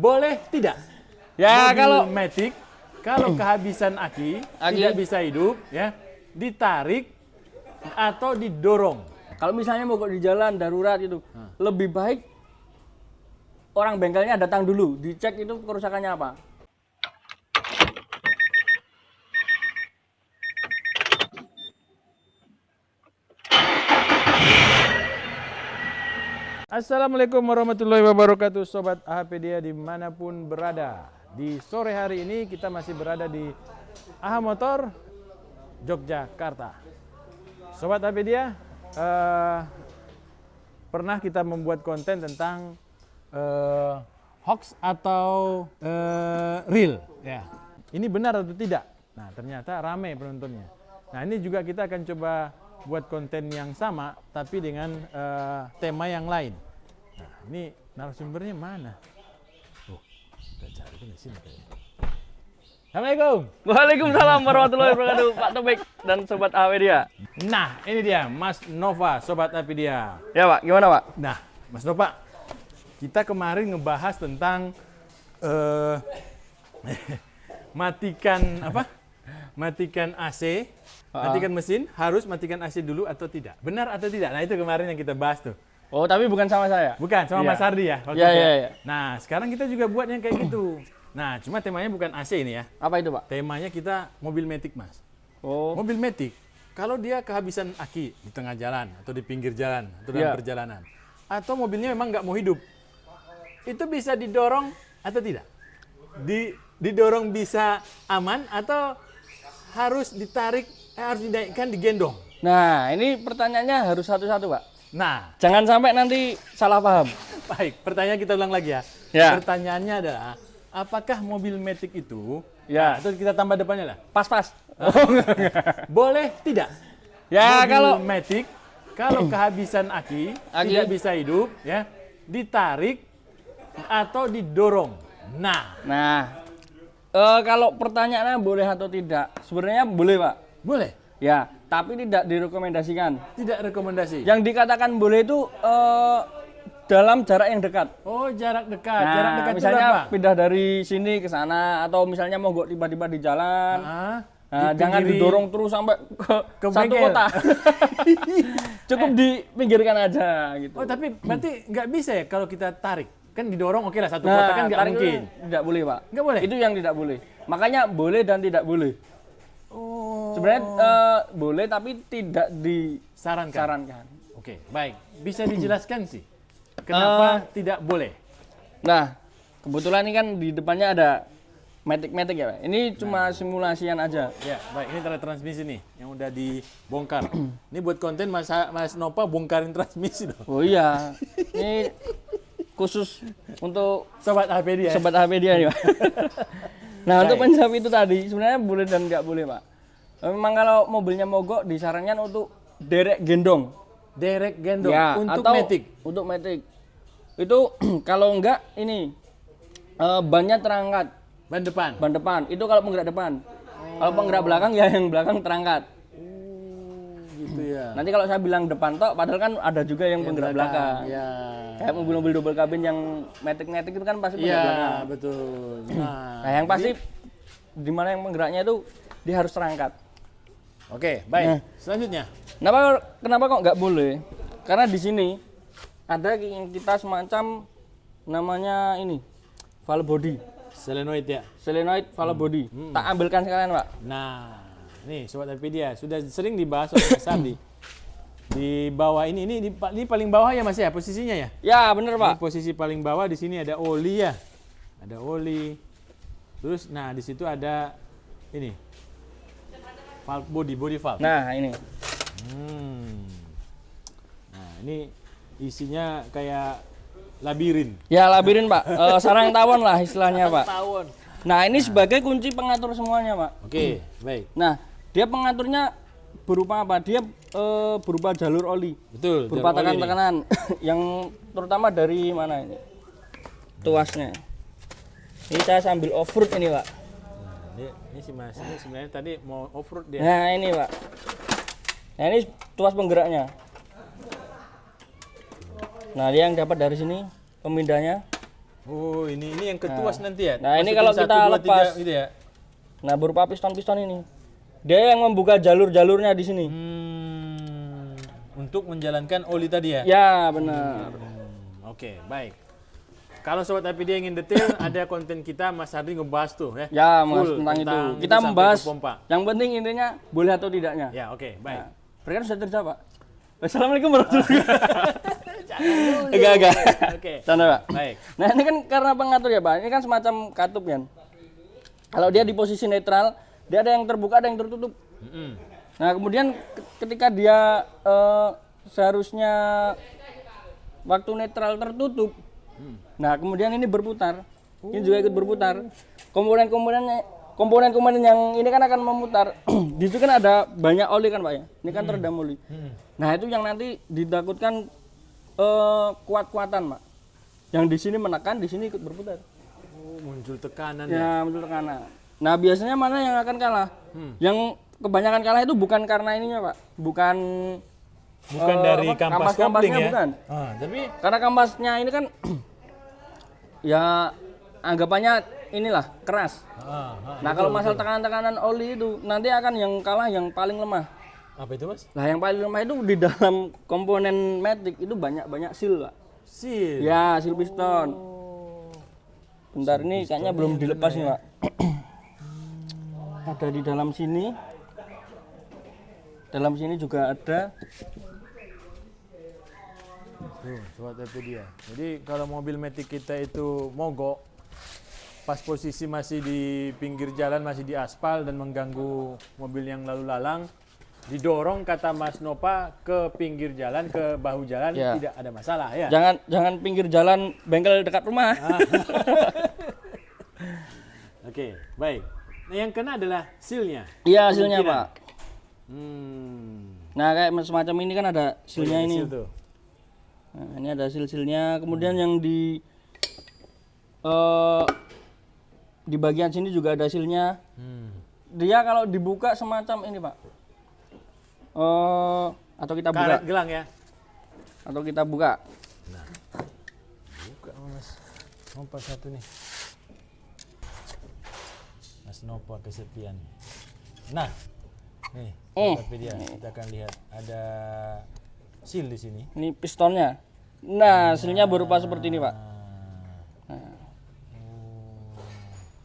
boleh tidak? Ya, Mobil Matic kalau kehabisan aki tidak bisa hidup, ya, ditarik atau didorong. Kalau misalnya mau di jalan darurat itu, lebih baik orang bengkelnya datang dulu, dicek itu kerusakannya apa. Assalamualaikum warahmatullahi wabarakatuh, Sobat AHPedia dimanapun berada. Di sore hari ini kita masih berada di AHA Motor, Yogyakarta. Sobat AHPedia, pernah kita membuat konten tentang hoax atau real. Ya. Ini benar atau tidak? Nah, ternyata ramai penontonnya. Nah, ini juga kita akan coba buat konten yang sama tapi dengan tema yang lain. Nah, ini narasumbernya mana? Oh, kita cari di sini kayaknya. Assalamualaikum. Waalaikumsalam warahmatullahi wabarakatuh, Pak Topik dan Sobat AHPedia. Nah, ini dia Mas Nova, Sobat AHPedia. Ya Pak, gimana Pak? Nah, Mas Nova, kita kemarin ngebahas tentang matikan apa? Matikan AC, matikan mesin, harus matikan AC dulu atau tidak? Benar atau tidak? Nah, itu kemarin yang kita bahas tuh. Oh, tapi bukan sama saya. Bukan, sama Mas Ardi ya? Iya. Nah, sekarang kita juga buat yang kayak gitu. Nah, cuma temanya bukan AC ini ya. Apa itu Pak? Temanya kita mobil Matic, Mas. Oh. Mobil Matic, kalau dia kehabisan aki di tengah jalan, atau di pinggir jalan, atau dalam perjalanan, atau mobilnya memang nggak mau hidup, itu bisa didorong atau tidak? Didorong bisa aman atau harus ditarik, harus dinaikkan, digendong? Nah, ini pertanyaannya harus satu-satu Pak. Nah, Jangan sampai nanti salah paham. baik, pertanyaan kita ulang lagi ya. Ya. Pertanyaannya adalah, apakah mobil Matic itu, Ya. atau kita tambah depannya lah, Pas-pas. boleh tidak? Ya, Mobil kalau Matic kalau kehabisan aki tidak bisa hidup, ya, ditarik atau didorong. Nah, kalau pertanyaannya boleh atau tidak, sebenarnya boleh Pak. Boleh? Ya, tapi tidak direkomendasikan. Tidak rekomendasi. Yang dikatakan boleh itu dalam jarak yang dekat. Oh, jarak dekat. Nah, Jarak dekat itu misalnya berapa? pindah dari sini ke sana atau misalnya mogok tiba-tiba di jalan. Di Jangan pinggiri- didorong terus sampai ke satu bengkel. kota. Cukup dipinggirkan aja gitu. Oh, tapi berarti nggak bisa ya kalau kita tarik? Kan didorong oke lah, satu Nah, kota kan nggak tarik itu mungkin. Tidak boleh, Pak. Nggak boleh? Itu yang tidak boleh. Makanya boleh dan tidak boleh. Oh. Sebenarnya boleh tapi tidak Sarankan. disarankan. Oke, baik. Bisa dijelaskan sih kenapa tidak boleh? Nah, kebetulan ini kan di depannya ada Matic ya, Pak. Ini cuma simulasian aja. Ya, baik. Ini transmisi nih yang udah dibongkar. Ini buat konten Mas Nova bongkarin transmisi dong. Oh iya. Ini khusus untuk Sobat AHPedia. Sobat AHPedia nih, Pak. Nah, untuk menjawab itu tadi sebenarnya boleh dan nggak boleh, Pak. Memang kalau mobilnya mogok disarankan untuk derek gendong. Derek gendong Ya, untuk atau Matic. Untuk Matic. Itu kalau enggak ini bannya terangkat. Ban depan. Ban depan itu kalau penggerak depan. Kalau penggerak belakang ya yang belakang terangkat. Gitu ya. Nanti kalau saya bilang depan tok, padahal kan ada juga yang penggerak belakang. Ya. Kayak mobil-mobil double cabin yang Matic itu kan pasti penggerak belakang. Iya, betul. Nah, yang pasti di mana yang penggeraknya itu dia harus terangkat. Oke, baik. Nah. Selanjutnya. Kenapa kok nggak boleh? Karena di sini ada yang kita semacam namanya ini valve body, Solenoid ya. solenoid valve body. Tak ambilkan sekalian, Pak. Nah, nih Sobat AHPedia sudah sering dibahas oleh Mas Ardi. Di bawah ini paling bawah ya Mas ya posisinya ya? Ya, bener, Ini Pak. posisi paling bawah di sini ada oli ya. Ada oli. Terus nah di situ ada ini. Valve body valve. Nah, ini. Nah, ini isinya kayak labirin. Ya, labirin, Pak. Sarang tawon lah istilahnya, Pak. Tawon. Nah, ini sebagai kunci pengatur semuanya, Pak. Oke, baik. Nah, dia pengaturnya berupa apa? Dia berupa jalur oli. Betul. Berupa jalur oli nih. tekanan-tekanan yang terutama dari mana ini? Tuasnya. Ini saya sambil off-road ini, Pak. Nah, ini si Mas ini sebenarnya tadi mau off-road dia. Nah, ini, Pak. Nah, ini tuas penggeraknya. Nah, dia yang dapat dari sini pemindahnya. Oh, ini yang ketuas nanti ya? Nah, ini Masukin kalau 1, kita 2, 3 lepas. gitu ya? Nah, berupa piston-piston ini. Dia yang membuka jalur-jalurnya di sini. Untuk menjalankan oli tadi ya? Ya, benar. Oke, baik. Kalau Sobat APD ingin detail, ada konten kita Mas Hardri ngebahas tuh ya? Ya, Mas, Full tentang itu. Kita sampai membahas ke pompa. yang penting intinya boleh atau tidaknya. Ya, oke, baik. Nah, Berikan sudah terjawab, Pak. Assalamualaikum warahmatullahi wabarakatuh. Enggak. Oke. Canda, Pak. Baik. Nah, ini kan karena pengatur ya, Pak. Ini kan semacam katup kan. Kalau dia di posisi netral, dia ada yang terbuka, ada yang tertutup. Nah, kemudian ketika dia seharusnya waktu netral tertutup, nah kemudian ini berputar, ini juga ikut berputar. Komponen yang ini kan akan memutar. Di situ kan ada banyak oli kan, Pak ya. Ini kan teredam oli. Nah, itu yang nanti ditakutkan kuat-kuatan, Pak. Yang di sini menekan, di sini ikut berputar. Oh, muncul tekanan Ya, muncul tekanan. Nah, biasanya mana yang akan kalah? Yang kebanyakan kalah itu bukan karena ininya, Pak. Bukan dari kampas kopling ya? Bukan. Tapi Karena kampasnya ini kan ya anggapannya inilah keras. Nah, kalau masalah tekanan-tekanan oli itu nanti akan yang kalah yang paling lemah. apa itu, Mas? Nah, yang paling lemah itu di dalam komponen matic itu banyak seal, Pak. Seal. Ya, seal piston. Bentar, ini kayaknya belum dilepas nih, Pak. Ada di dalam sini. Dalam sini juga ada. Tuh, Sobat APD ya. Jadi kalau mobil matic kita itu mogok, pas posisi masih di pinggir jalan, masih di aspal dan mengganggu mobil yang lalu lalang, didorong kata Mas Nova ke pinggir jalan, ke bahu jalan, Ya. tidak ada masalah ya. Jangan pinggir jalan bengkel dekat rumah. Oke, baik. Nah, yang kena adalah seal-nya. Iya, hasilnya, Kemungkinan. Pak. Hmm. Nah, kayak semacam ini kan ada seal-nya Oh, iya, ini. seal tuh. Nah, ini ada seal-sealnya. Kemudian yang di bagian sini juga ada seal-nya. Dia kalau dibuka semacam ini, Pak. Atau kita buka. Karet gelang ya. Atau kita buka. Buka Mas. Nova satu nih. Mas Nova kesepian. Nah, nih, tapi dia kita akan lihat ada seal di sini. Ini pistonnya. Nah, seal-nya berupa seperti ini, Pak. Nah.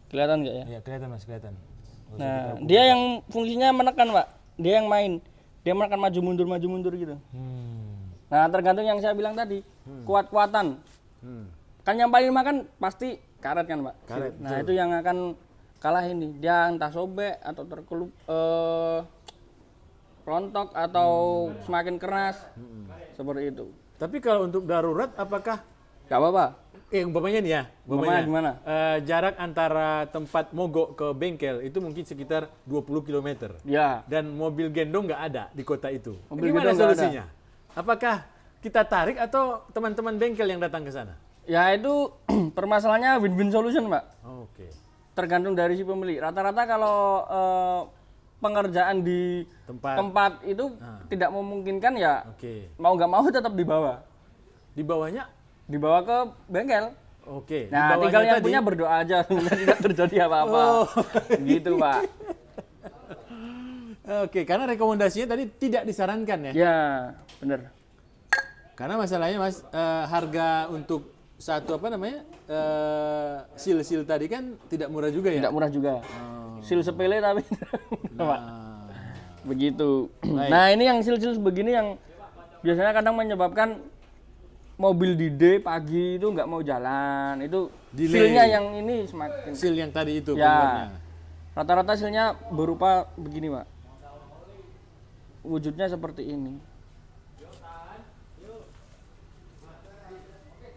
Kelihatan nggak ya? Iya, kelihatan Mas, kelihatan. Nah, dia yang fungsinya menekan, Pak. Dia yang main. Dia menekan maju mundur gitu. Nah, tergantung yang saya bilang tadi, kuat-kuatan. Kan yang paling lemah kan pasti karet kan, Pak. Karet, Nah, itu yang akan kalah ini. Dia entah sobek atau terkelup rontok atau semakin keras. Seperti itu. Tapi kalau untuk darurat apakah Gak apa-apa. umpamanya nih ya, Umpamanya gimana? Jarak antara tempat mogok ke bengkel itu mungkin sekitar 20 km. Ya. Dan mobil gendong nggak ada di kota itu. Mobil Gimana gendong nggak solusinya? Apakah kita tarik atau teman-teman bengkel yang datang ke sana? Ya itu permasalahannya win-win solution, Pak. Oke. Tergantung dari si pemilik. Rata-rata kalau pengerjaan di tempat itu tidak memungkinkan ya Oke. mau nggak mau tetap dibawa. Di bawahnya? Dibawa ke bengkel. Oke. Nah, di bawahnya tinggal yang tadi- punya berdoa aja semoga tidak terjadi apa-apa. Oh. Gitu, Pak. Oke, karena rekomendasinya tadi tidak disarankan ya. Ya, bener. Karena masalahnya Mas, harga untuk satu apa namanya seal tadi kan tidak murah juga ya. Tidak murah juga. Seal sepele tapi Pak. Nah, Begitu. Baik. Nah, ini yang seal-seal begini yang biasanya kadang menyebabkan mobil di D pagi itu nggak mau jalan. Itu Delay. seal-nya yang ini semakin. seal yang tadi itu Ya. pembuatnya. Rata-rata seal-nya berupa begini, Pak. Wujudnya seperti ini.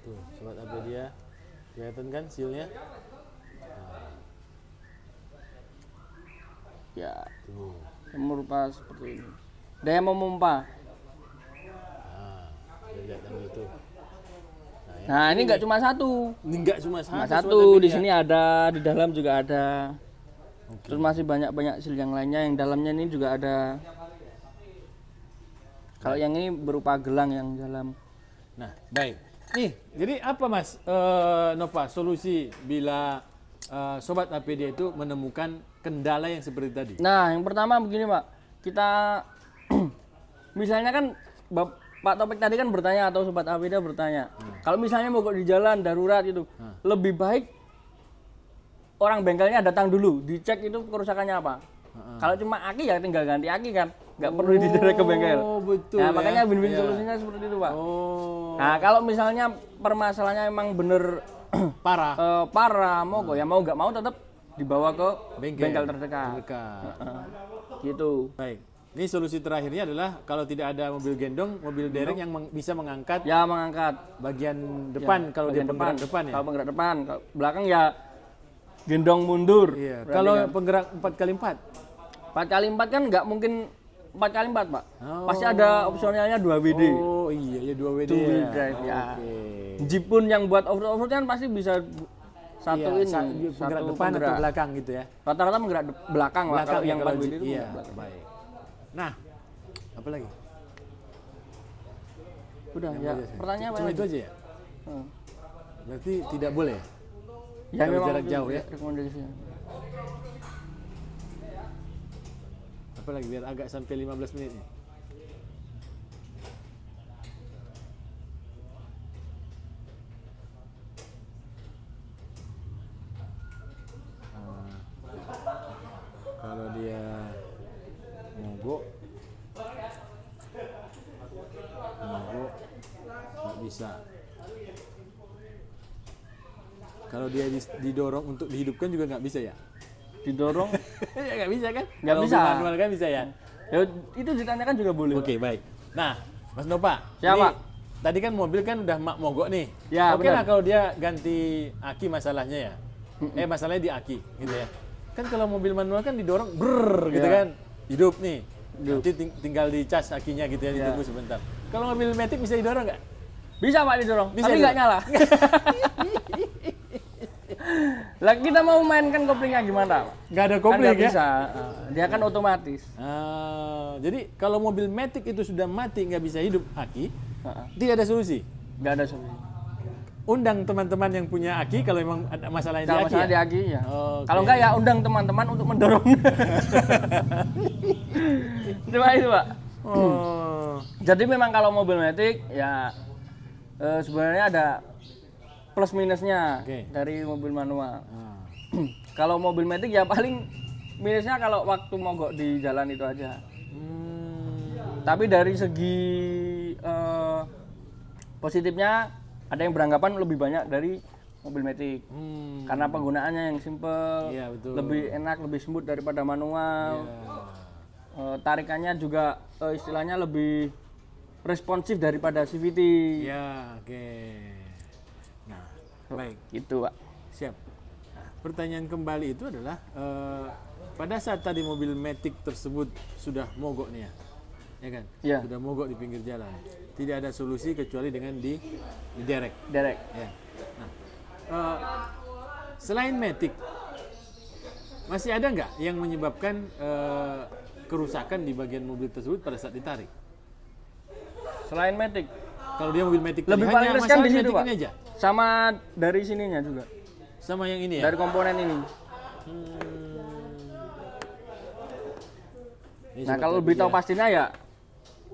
Tuh, sobat Apedia, kelihatan kan seal-nya? Ya, Tuh. berupa seperti ini. Daya memompa. Lihat yang itu. Nah, ini nggak cuma satu. Ini enggak cuma Cuma satu. satu, Sobat di Apedia. sini ada, di dalam juga ada. Terus masih banyak-banyak seal yang lainnya, yang dalamnya ini juga ada. Kalau yang ini berupa gelang yang dalam. Nah, baik. Nih, jadi apa Mas Nova solusi bila sobat APD itu menemukan kendala yang seperti tadi? Nah, yang pertama begini Pak, kita misalnya kan Pak Topik tadi kan bertanya atau sobat APD bertanya, kalau misalnya mogok di jalan darurat itu, lebih baik orang bengkelnya datang dulu, dicek itu kerusakannya apa. Kalau cuma aki ya tinggal ganti aki kan, nggak perlu diderek ke bengkel. Oh betul. Nah, makanya ya. win-win Iya. solusinya seperti itu Pak. Oh. Nah, kalau misalnya permasalahannya emang bener Parah. parah, mogok ya mau nggak mau tetap dibawa ke bengkel terdekat. Terdekat. Gitu. Baik. Ini solusi terakhirnya adalah kalau tidak ada mobil gendong, mobil derek yang bisa mengangkat Ya mengangkat bagian depan kalau dia bagian penggerak depan ya. Kalau penggerak depan, kalau belakang ya gendong mundur. Iya. Berarti Kalau kan. penggerak 4x4. 4x4 kan nggak mungkin 4x4 Pak. Oh. Pasti ada opsionalnya 2WD. Oh iya, ya 2WD Two wheel ya. drive, ya. Oke. Jeep pun yang buat off-road kan pasti bisa satu Iya, ini, penggerak satu depan atau belakang gitu ya. Rata-rata penggerak belakang lah kalau yang kalau 4WD itu. iya, penggerak belakang. baik. Nah, apa lagi? Udah Yang ya. boleh saya. Pertanyaan apa Cuma lagi? itu aja ya? Hmm. Berarti tidak boleh? Ya Kalau memang jarak itu jauh ya? rekomendasinya. Apa lagi biar agak sampai 15 menit nih? Kalau dia mogok nggak bisa. Kalau dia didorong untuk dihidupkan juga nggak bisa ya? Didorong Ya nggak bisa kan? Nggak Kalau bisa. manual kan bisa ya? ya itu ditanyakan juga boleh. Oke baik. Nah, Mas Nova, Siapa? ini tadi kan mobil kan udah mak mogok nih. Ya, Oke lah benar. kalau dia ganti aki masalahnya ya. Masalahnya di aki gitu ya. Kan kalau mobil manual kan didorong brrr gitu Ya. kan. Hidup nih. Nanti tinggal dicas akinya gitu ya, ditunggu sebentar. Kalau mobil matic bisa didorong nggak? Bisa Pak didorong, Bisa tapi didorong. nggak nyala. Lah kita mau mainkan koplingnya gimana? Pak? Nggak ada Kan kopling nggak ya? bisa. Dia kan otomatis. Jadi kalau mobil matic itu sudah mati nggak bisa hidup aki, Heeh. tidak ada solusi. Nggak ada solusi. Undang teman-teman yang punya aki kalau memang ada masalah di Kalau aki. masalah Ya? di aki ya. Oke. Kalau nggak ya undang teman-teman untuk mendorong. Cuma itu Pak. Oh. Jadi memang kalau mobil matic ya sebenarnya ada plus minusnya Oke. dari mobil manual. Ah. Kalau mobil matic ya paling minusnya kalau waktu mogok di jalan itu aja. Tapi dari segi positifnya ada yang beranggapan lebih banyak dari mobil matic. Karena penggunaannya yang simple, Iya, betul. lebih enak, lebih smooth daripada manual. Tarikannya juga istilahnya lebih responsif daripada CVT. Ya, oke. Nah, baik, Gitu, Pak. siap. Nah, pertanyaan kembali itu adalah pada saat tadi mobil matic tersebut sudah mogok nih ya kan? Iya. Sudah mogok di pinggir jalan. Tidak ada solusi kecuali dengan di derek. Derek. Ya. Nah, selain matic, masih ada nggak yang menyebabkan kerusakan di bagian mobil tersebut pada saat ditarik? Selain matic, Kalau dia mobil matic lebih tadi, paling hanya riskan masalah di situ, matic Pak. ini aja, Sama dari sininya juga. sama yang ini ya. Dari komponen ini. Ini Nah, sobat kalau APD lebih tahu ya. pastinya ya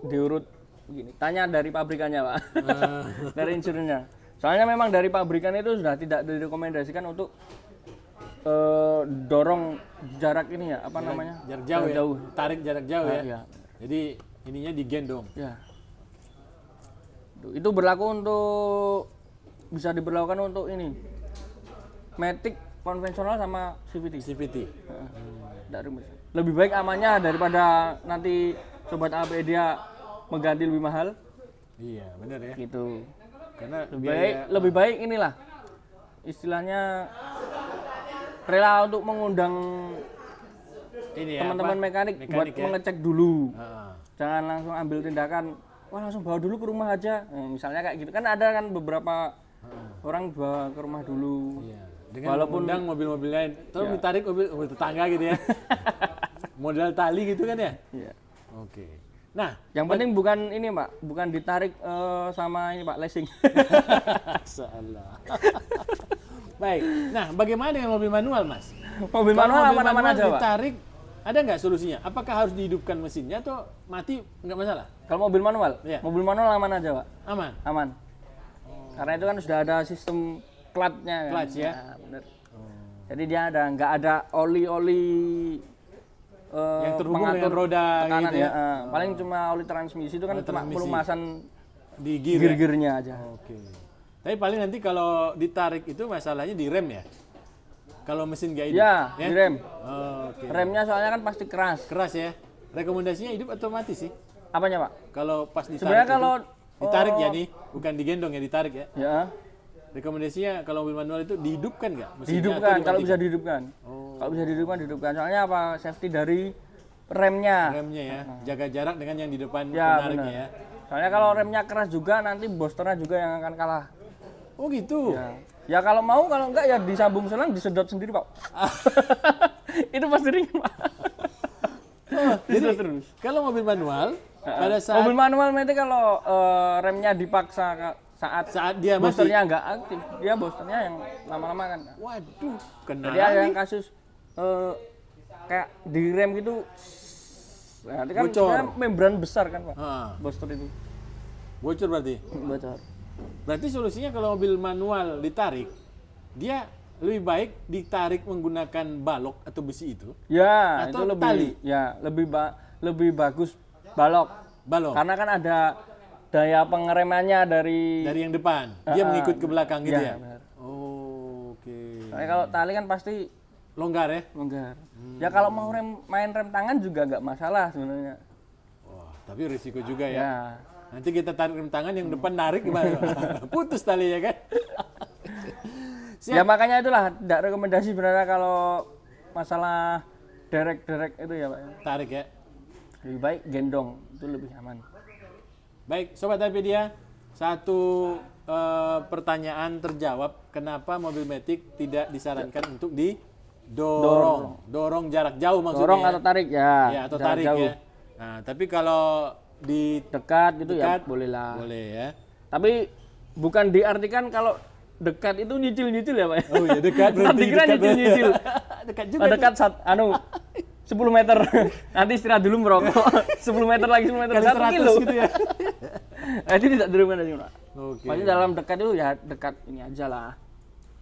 diurut begini. Tanya dari pabrikannya, Pak. Dari insurannya. Soalnya memang dari pabrikan itu sudah tidak direkomendasikan untuk dorong jarak ini ya, apa namanya? Jarak jauh ya. Tarik jarak jauh ya. Iya. Jadi ininya digendong. Ya. Itu berlaku untuk bisa diberlakukan untuk ini. Matic konvensional sama CVT. CVT. Dari lebih baik amannya daripada nanti sobat APD dia mengganti lebih mahal Iya, benar ya. gitu. Karena Lebih baik inilah istilahnya rela untuk mengundang ini ya, teman-teman apa? mekanik buat ya. mengecek dulu. Ah, Jangan langsung ambil tindakan, wah langsung bawa dulu ke rumah aja. Misalnya kayak gitu kan ada kan beberapa orang bawa ke rumah dulu. iya. Dengan Walaupun- mengundang mobil-mobil lain, terus ditarik mobil tetangga gitu ya. Modal tali gitu kan ya? Iya. Oke. Nah, Yang penting bukan ini Pak, bukan ditarik sama ini Pak, lacing. salah. Baik. Nah, bagaimana dengan mobil manual, Mas? Mobil Kalau manual mobil aman-aman aja Pak. ditarik, ada nggak solusinya? Apakah harus dihidupkan mesinnya atau mati nggak masalah? Kalau mobil manual, Iya. mobil manual aman aja Pak, Aman. aman. Karena itu kan sudah ada sistem clutch-nya kan. Clutch, ya? Nah, bener. Jadi dia nggak ada oli-oli Yang terhubung mengatur dengan roda tekanan gitu ya? Paling cuma oli transmisi itu kan Oli cuma transmisi. pelumasan Di gear. Ya? gear-gearnya aja. Oke. Tapi paling nanti kalau ditarik itu masalahnya di rem ya? Kalau mesin nggak hidup? Ya, di rem. Oh, oke. Remnya soalnya kan pasti keras. Keras ya? Rekomendasinya hidup atau mati sih? Apanya Pak? Kalau pas ditarik Sebenarnya itu, kalau ditarik ya nih, bukan digendong ya, ditarik ya. ya Rekomendasinya kalau mobil manual itu dihidupkan nggak? mesinnya dihidupkan, atau kalau bisa dimatikan? dihidupkan. Oh. Kalau bisa dihidupkan. Soalnya apa? Safety dari remnya. Remnya ya, jaga jarak dengan yang di depan Ya, penariknya benar. ya. Soalnya kalau remnya keras juga nanti boosternya juga yang akan kalah. Oh gitu. Ya kalau mau, kalau enggak ya disambung selang, disedot sendiri Pak. Itu pasti ringan Pak. Disedot terus. Kalau mobil manual pada saat Mobil manual nanti kalau remnya dipaksa saat dia masih, boosternya enggak aktif, dia boosternya yang lama-lama kan. waduh, kena Jadi ada lagi. yang kasus kayak di rem gitu, nah, itu kan Bocor. sebenarnya membran besar kan Pak, Ah, booster itu bocor berarti. bocor. Berarti solusinya kalau mobil manual ditarik, dia lebih baik ditarik menggunakan balok atau besi itu. Ya, Atau itu lebih tali? ya lebih bagus balok. Balok Karena kan ada daya pengeremannya dari dari yang depan, dia mengikut ke belakang gitu ya. ya, benar. Oh, oke. Soalnya kalau tali kan pasti Longgar ya. longgar. Ya kalau mau main rem tangan juga nggak masalah sebenarnya. Wah, tapi risiko juga ya. Ya. Nanti kita tarik rem tangan yang depan narik gimana? Putus tali ya kan? Siap. Ya makanya itulah tidak rekomendasi sebenarnya kalau masalah derek itu ya Pak. Tarik ya. Lebih baik gendong, itu lebih aman. Baik, Sobat Apedia, satu pertanyaan terjawab. Kenapa mobil Matic tidak disarankan untuk didorong? Dorong jarak jauh maksudnya. Dorong ya? atau tarik ya. Ya, atau jarak tarik jauh. ya. Nah, tapi kalau di Dekat gitu dekat, ya boleh lah. boleh ya. Tapi bukan diartikan kalau dekat itu nyicil-nyicil ya Pak. Oh iya, dekat berarti. Tadi kira nyicil-nyicil. Dekat juga. Dekat 10 meter. Nanti istirahat dulu merokok. 10 meter lagi 10 meter. Kali 1 100 kilo. gitu ya. Nah, itu tidak direkomendasi Pak. Oke. Pasti dalam dekat itu ya dekat ini aja lah.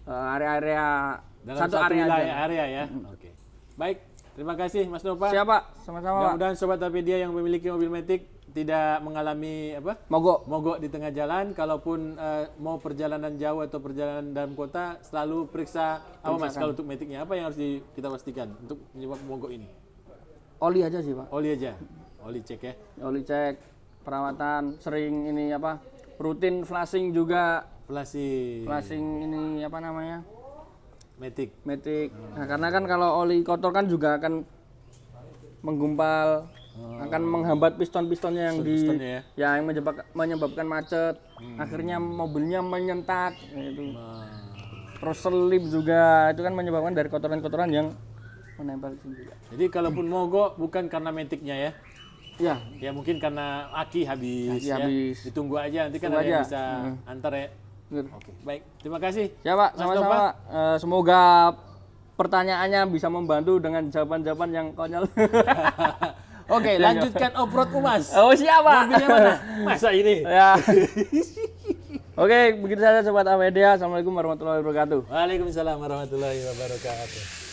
Area-area Dalam satu satu area wilayah aja. area ya. Oke. Baik, terima kasih Mas Nova. Siapa? Sama-sama Pak. Mudah-mudahan Sobat Apedia yang memiliki mobil Matic tidak mengalami mogok di tengah jalan. Kalaupun mau perjalanan jauh atau perjalanan dalam kota, selalu periksa apa Mas kalau untuk Maticnya apa yang harus kita pastikan untuk menyebabkan mogok ini? Oli aja sih Pak. Oli aja, oli cek ya. Oli cek, perawatan, sering ini apa? Rutin flashing juga. Flashing ini apa namanya? Matic. Matic. Nah, karena kan kalau oli kotor kan juga akan menggumpal, akan menghambat piston-pistonnya yang Pistonnya ya. yang menyebabkan macet. Akhirnya mobilnya menyentak gitu. Terus selip juga, itu kan menyebabkan dari kotoran-kotoran yang menempel di sini juga. Jadi kalaupun mogok bukan karena Maticnya ya. Ya, Ya mungkin karena aki habis Aki ya. habis. Ditunggu aja nanti kan Tunggu ada yang aja. bisa antar ya. bener. Oke, baik. Terima kasih. Ya Pak, Mas sama-sama Nova. Pak. Semoga pertanyaannya bisa membantu dengan jawaban-jawaban yang konyol. Oke, lanjutkan off-road Umas. Oh siapa? Mobilnya mana? Masa ini? Ya. Oke, begitu saja Sobat Amedia. Assalamualaikum warahmatullahi wabarakatuh. Waalaikumsalam warahmatullahi wabarakatuh.